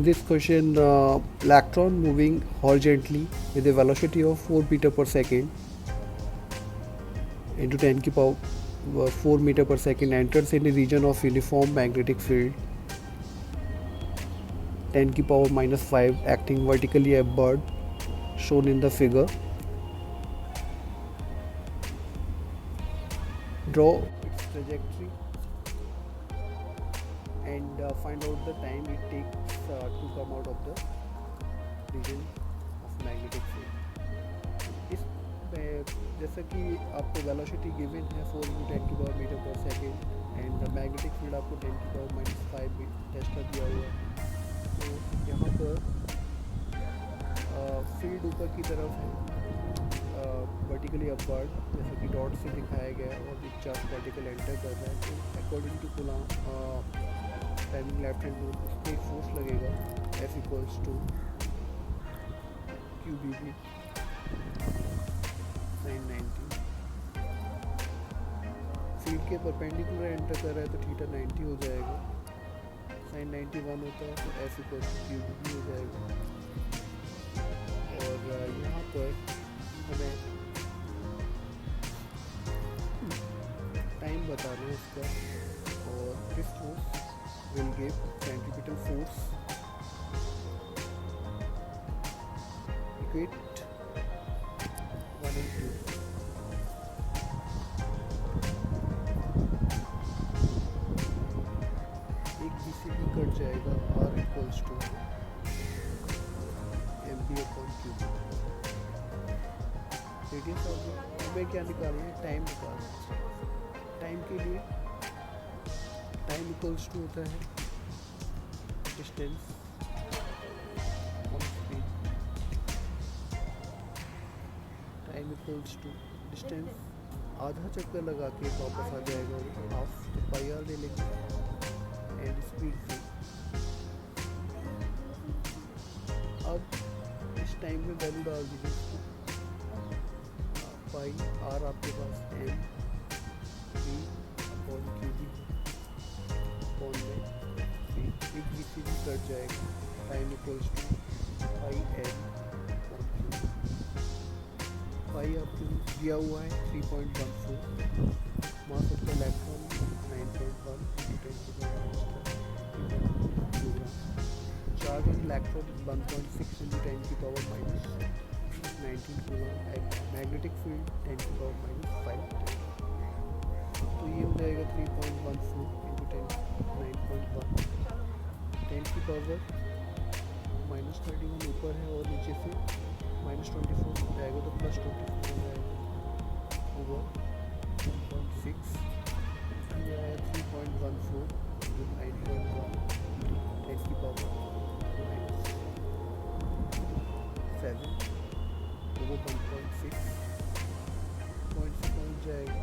In this question, electron moving horizontally with a velocity of 4 meter per second into 10 की power 4 meter per second enters in a region of uniform magnetic field 10 की power minus 5 acting vertically upward shown in the figure. Draw its trajectory and find out the time it takes to come out of the region of magnetic field. इस जैसा कि आपको velocity given है 4 into 10 की power meter पर second and magnetic field आपको 10 की power minus 5 Tesla दिया हुआ है. तो यहाँ पर फील्ड ऊपर की तरफ है वर्टिकली अपवर्ड जैसा कि डॉट से दिखाया गया है और एक चार्ज पार्टिकल एंटर कर रहा है. तो according to Coulomb timing left hand rule उस पर एक फोर्स लगेगा F equals to QBV sin 90. Field के परपेंडिकुलर एंटर कर रहा है तो थीटा 90 हो जाएगा. sin 91 होता है तो F इक्वल्स टू QBV हो जाएगा. और यहाँ पर हमें टाइम बताना है इसका. और this force will give centripetal force equate 1 and 2. एक BCB कट जाएगा R equals to mb upon q. Radius of हमें क्या निकालना है, टाइम निकालना है. टाइम के लिए टाइम इक्वल्स टू होता है distance on speed. Time equals to distance आधा चक्कर लगा के वापस आ जाएगा हाफ, तो पाई आर ले लेंगे एंड स्पीड से. अब इस टाइम में वैल्यू डाल दीजिए. पाई आर आपके पास M B upon Q B में एक BCB कट जाएगा. Time equals to pi N. Pi आपको दिया हुआ है 3.14. Mass of the electron 9.1 charge on electron 1.6 into 10 की power minus 19 coulomb. Magnetic field 10 की पावर माइनस 5. तो ये हो जाएगा 3.14 into 10 9.1. 10 की पावर माइनस 31 ऊपर है और नीचे से माइनस 24 जाएगा तो प्लस 24 हो जाएगा ओवर 1.6. ये आया 3.14 into 9.1 10 की पावर माइनस 7 ओवर 1.6 पॉइंट से पहुँच जाएगा.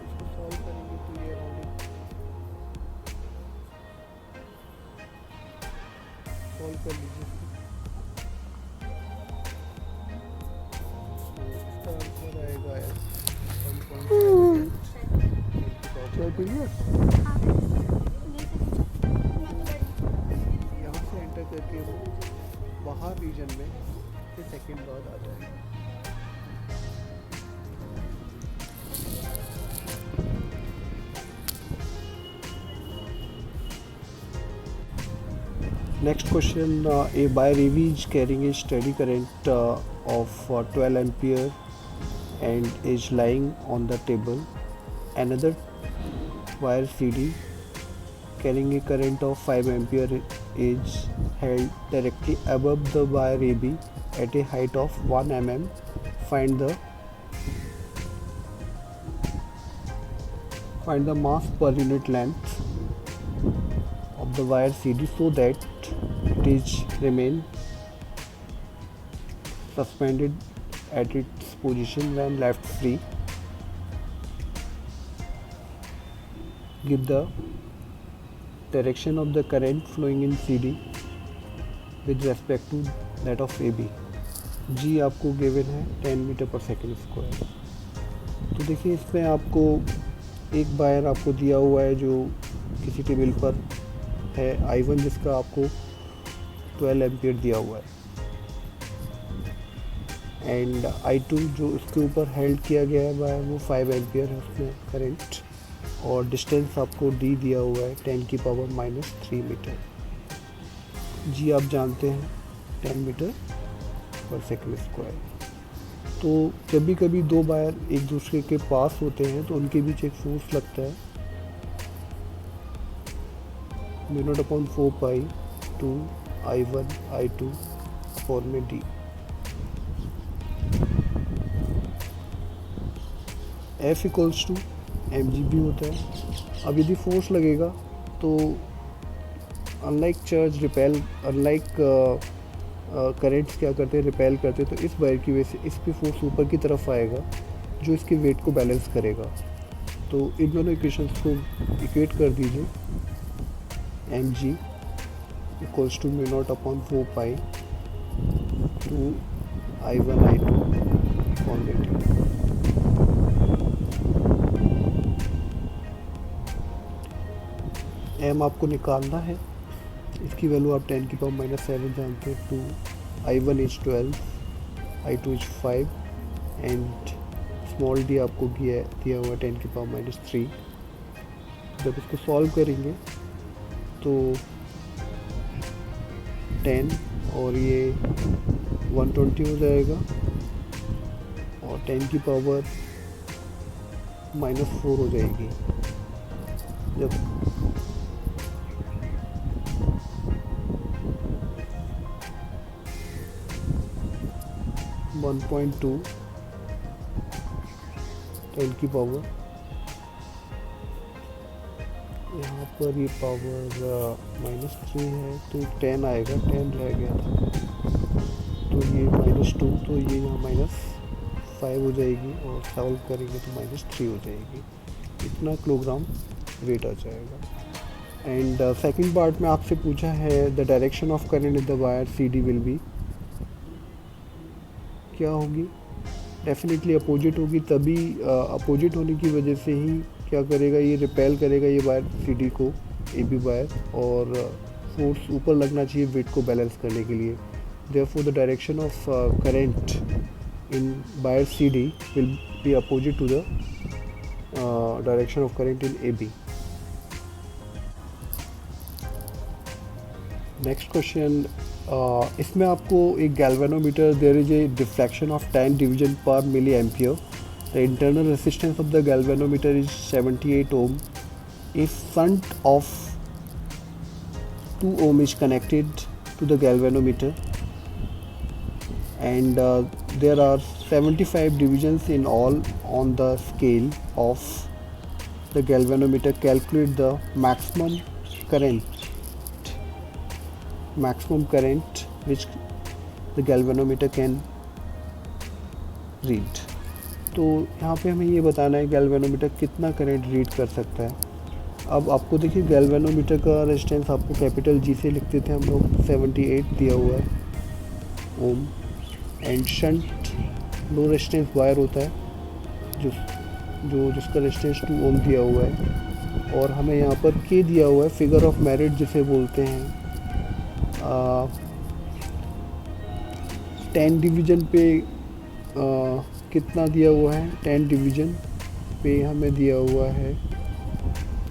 इसको सॉल्व करेंगे तो ये अराउंड सॉल्व कर लीजिए. तो इसका आंसर आएगा 1.7. यहाँ से एंटर करके वो बाहर रीजन में फिर सेकेंड बाद आ जाएगा. Next question, a wire EV is carrying a steady current of 12 ampere and is lying on the table. Another wire CD carrying a current of 5 ampere is held directly above the wire AB at a height of 1 mm. Find the mass per unit length of the wire CD so that it is remain suspended at its position when left free. Give the direction of the current flowing in CD with respect to that of AB. G आपको given है 10 metre पर second square. तो देखिए इसमें आपको एक wire आपको दिया हुआ है जो किसी टेबल पर है I1 जिसका आपको 12 एम्पियर दिया हुआ है। एंड I2 जो इसके ऊपर हेल्ड किया गया है वो 5 एम्पियर है उसमें करंट, और डिस्टेंस आपको D दिया हुआ है 10⁻³ मीटर। जी आप जानते हैं 10 मीटर पर सेकंड स्क्वायर। तो जब भी कभी दो वायर एक दूसरे के पास होते हैं तो उनके बीच एक फोर्स लगता है μ0/4 पाई टू I1 I2 और में D। F equals to mg होता है। अब यदि फोर्स लगेगा तो unlike charge repel, unlike currents क्या करते हैं, रिपेल करते हैं, तो इस वायर की वजह से इस पे फोर्स ऊपर की तरफ आएगा जो इसके वेट को बैलेंस करेगा। तो इन दोनों इक्वेशंस को इक्वेट कर दीजिए। mg equals to μ0/4 pi two I1 I2 और में D। m आपको निकालना है, इसकी वैल्यू आप 10⁻⁷ जानते हैं। Two I1 is 12, I2 is 5 and small d आपको दिया हुआ 10⁻⁻3। जब इसको सॉल्व करेंगे तो 10 और ये 120 हो जाएगा और 10⁻⁻⁴ हो जाएगी। जब 1.2 10⁻, यहाँ पर ये पावर -3 है तो 10 आएगा, 10 रह गया था तो ये -2, तो ये यहाँ -5 हो जाएगी और सॉल्व करेंगे तो -3 हो जाएगी। इतना किलोग्राम वेट आ जाएगा। एंड सेकंड पार्ट में आपसे पूछा है the direction of current in the wire CD will B, क्या होगी, डेफिनेटली अपोजिट होगी। तभी अपोजिट होने की वजह से ही क्या करेगा, ये रिपेल करेगा ये वायर CD को, AB वायर, और फोर्स ऊपर लगना चाहिए वेट को बैलेंस करने के लिए। Therefore the direction of current in wire CD will be opposite to the direction of current in AB। Next question, इसमें आपको एक galvanometer, there is a deflection of 10 division पर milli ampere. The internal resistance of the galvanometer is 78 ohm। If shunt of 2 ohm is connected to the galvanometer and there are 75 divisions in all on the scale of the galvanometer. Calculate the maximum current which the galvanometer can read। तो यहाँ पे हमें ये बताना है galvanometer कितना current read कर सकता है। अब आपको देखिए गैल्वेनोमीटर का रेजिस्टेंस आपको कैपिटल G से लिखते थे हम लोग, 78 दिया हुआ है ohm. And shunt low resistance wire होता है जिसका रेजिस्टेंस 2 ओम दिया हुआ है, और हमें यहाँ पर K दिया हुआ है, फिगर ऑफ मेरिट जिसे बोलते हैं। 10 डिवीज़न पे कितना दिया हुआ है, 10 डिवीज़न पे हमें दिया हुआ है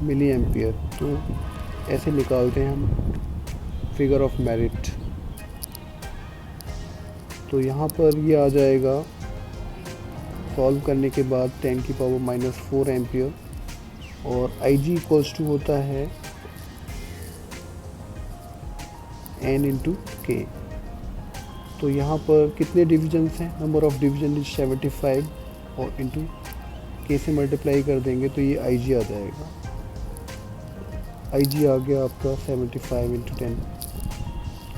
मिली एम्पियर। तो ऐसे निकालते हैं हम फिगर ऑफ मेरिट। तो यहाँ पर ये आ जाएगा सॉल्व करने के बाद 10⁻⁻⁴ एम्पियर, और IG इक्वल्स टू होता है N × K। तो यहाँ पर कितने डिवीजन्स हैं, नंबर ऑफ डिवीजन इज 75 और इंटू K से मल्टीप्लाई कर देंगे तो ये IG आ जाएगा। IG आ गया आपका 75 ×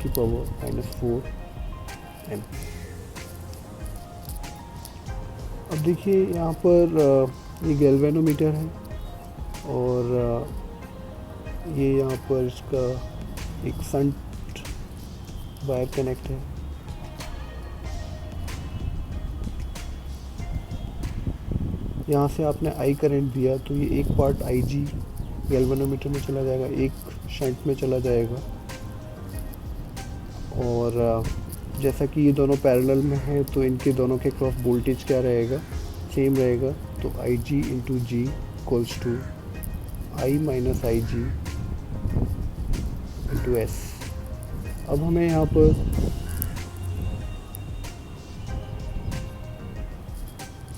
10⁻⁻⁴ एम। अब देखिए यहाँ पर ये गैल्वेनोमीटर है और ये यहाँ पर इसका एक शंट वायर कनेक्ट है। यहाँ से आपने I करंट दिया तो ये एक पार्ट IG गैल्वेनोमीटर में चला जाएगा, एक शंट में चला जाएगा। और जैसा कि ये दोनों पैरेलल में हैं तो इनके दोनों के क्रॉस वोल्टेज क्या रहेगा, सेम रहेगा। तो I G into G equals to I minus I G into S. अब हमें यहाँ पर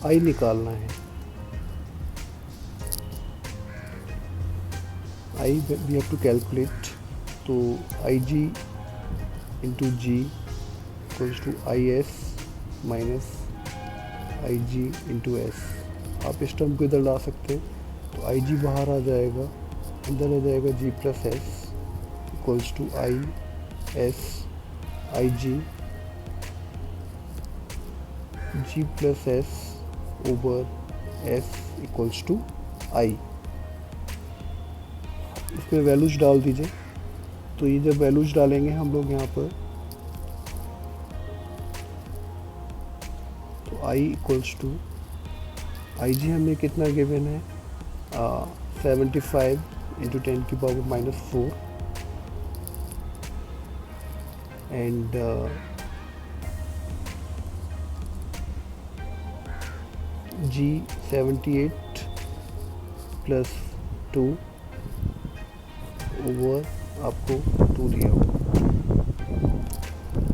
आई निकालना है। I we have to calculate. तो I G into G equals to I S minus I G into S. आप इस term को इधर ला सकते हैं, तो आई जी बाहर आ जाएगा, अंदर आ जाएगा G plus S equals to I S I G plus S over S equals to I. इसमें वैल्यूज डाल दीजिए। तो ये जब वैल्यूज डालेंगे हम लोग यहाँ पर, तो आई इक्वल्स टू आई जी हमें कितना गिवन है, 75 इंटू 10 की power minus 4 and G 78 plus 2 over आपको 2 दिया होगा।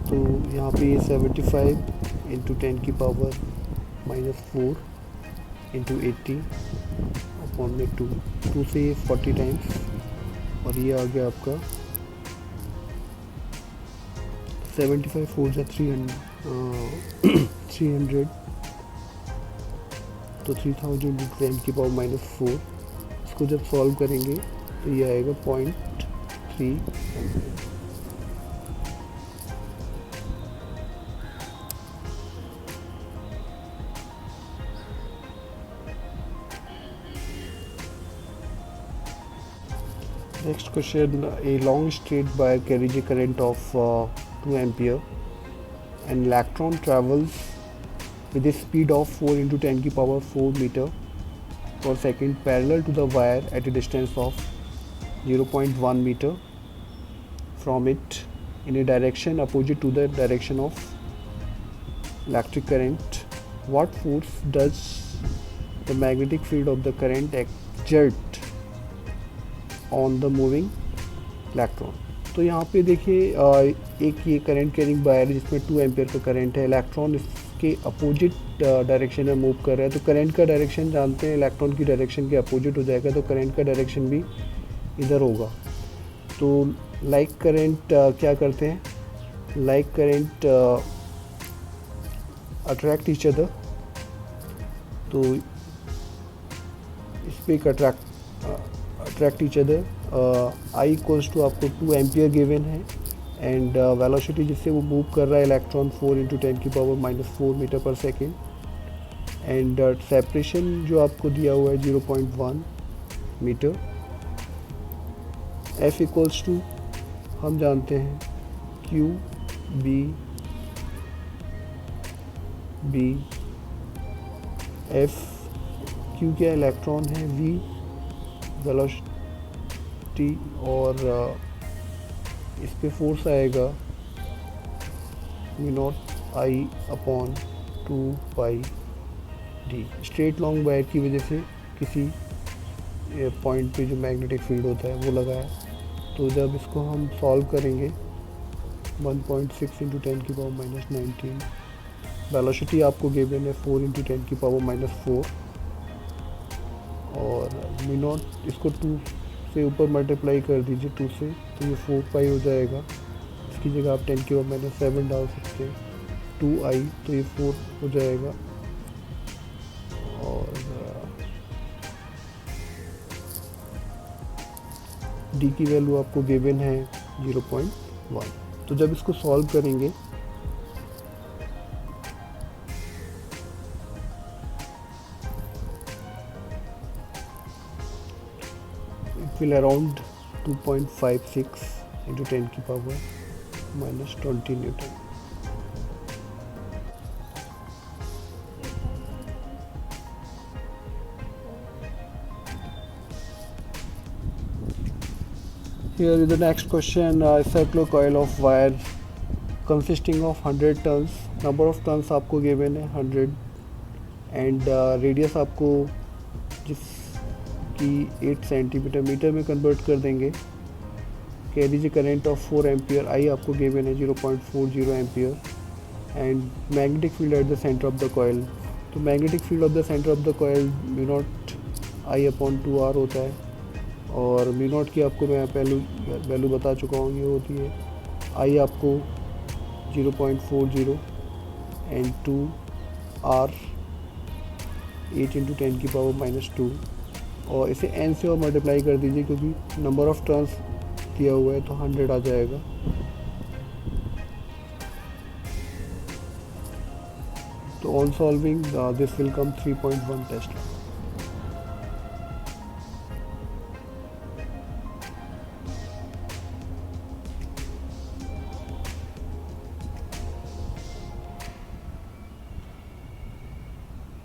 तो यहाँ पे ये 75 इंटू 10 की पावर माइनस 4 इंटू 80 अपॉन में 2 से ये 40 टाइम्स, और ये आ गया आपका 75 4 जा 300 तो 3000 इंटू 10 की पावर माइनस 4। इसको जब सॉल्व करेंगे तो ये आएगा 0.3। Next question, a long straight wire carries a current of 2 ampere and electron travels with a speed of 4 into 10 की power 4 meter per second parallel to the wire at a distance of 0.1 meter from it in a direction opposite to the direction of electric current. What force does the magnetic field of the current exert on the moving electron? तो यहाँ पे देखिए एक ये current carrying wire जिसमें 2 ampere का current है, electron इसके अपोजिट डायरेक्शन में मूव कर रहा है। तो करंट का डायरेक्शन जानते हैं, इलेक्ट्रॉन की डायरेक्शन के अपोजिट हो जाएगा, तो करंट का डायरेक्शन भी इधर होगा। तो लाइक करंट क्या करते हैं, like current attract each other. तो इस पर एक attract each other. I equals to आपको 2 एम्पियर गिवन है एंड वेलोसिटी जिससे वो मूव कर रहा है इलेक्ट्रॉन 4 इंटू 10 की पावर माइनस 4 मीटर पर सेकेंड एंड सेपरेशन जो आपको दिया हुआ है 0.1 मीटर। एफ इक्वल्स टू हम जानते हैं Q B B F. Q क्या इलेक्ट्रॉन है, वी वेलोसिटी और इस पे फोर्स आएगा V not I upon 2 pi D. Straight long wire की वजह से किसी पॉइंट पे जो मैग्नेटिक फील्ड होता है वो लगा है। तो जब इसको हम सॉल्व करेंगे 1.6 इंटू 10 की पावर माइनस 19, वेलोसिटी आपको गिवन है 4 इंटू 10 की पावर माइनस 4 और वी नॉट इसको 2 से ऊपर मल्टीप्लाई कर दीजिए 2 से, तो ये 4 पाई हो जाएगा। इसकी जगह आप 10 की पावर माइनस 7 डाल सकते हैं, 2 आई तो ये 4 हो जाएगा। और डी की वैल्यू आपको गिवन है 0.1। तो जब इसको सॉल्व करेंगे it will around 2.56 into 10 की power minus 20 Newton. Here is the next question. A circular coil of wire consisting of 100 turns. Number of turns आपको गिवन है 100 एंड रेडियस आपको जिसकी 8 सेंटीमीटर मीटर में कन्वर्ट कर देंगे। Carries current of 4 ampere, I आपको given है 0.40 ampere and magnetic field at the centre of the coil. तो magnetic field of the centre of the coil mu naught I upon 2r होता है और mu naught की आपको मैं value बता चुका हूँ, ये होती है आई आपको 0.40 एंड 2r 8 × 10⁻⁻2 और इसे n से और मल्टीप्लाई कर दीजिए क्योंकि नंबर ऑफ टर्न्स दिया हुआ है तो 100 आ जाएगा। तो on solving this will come 3.1 Tesla.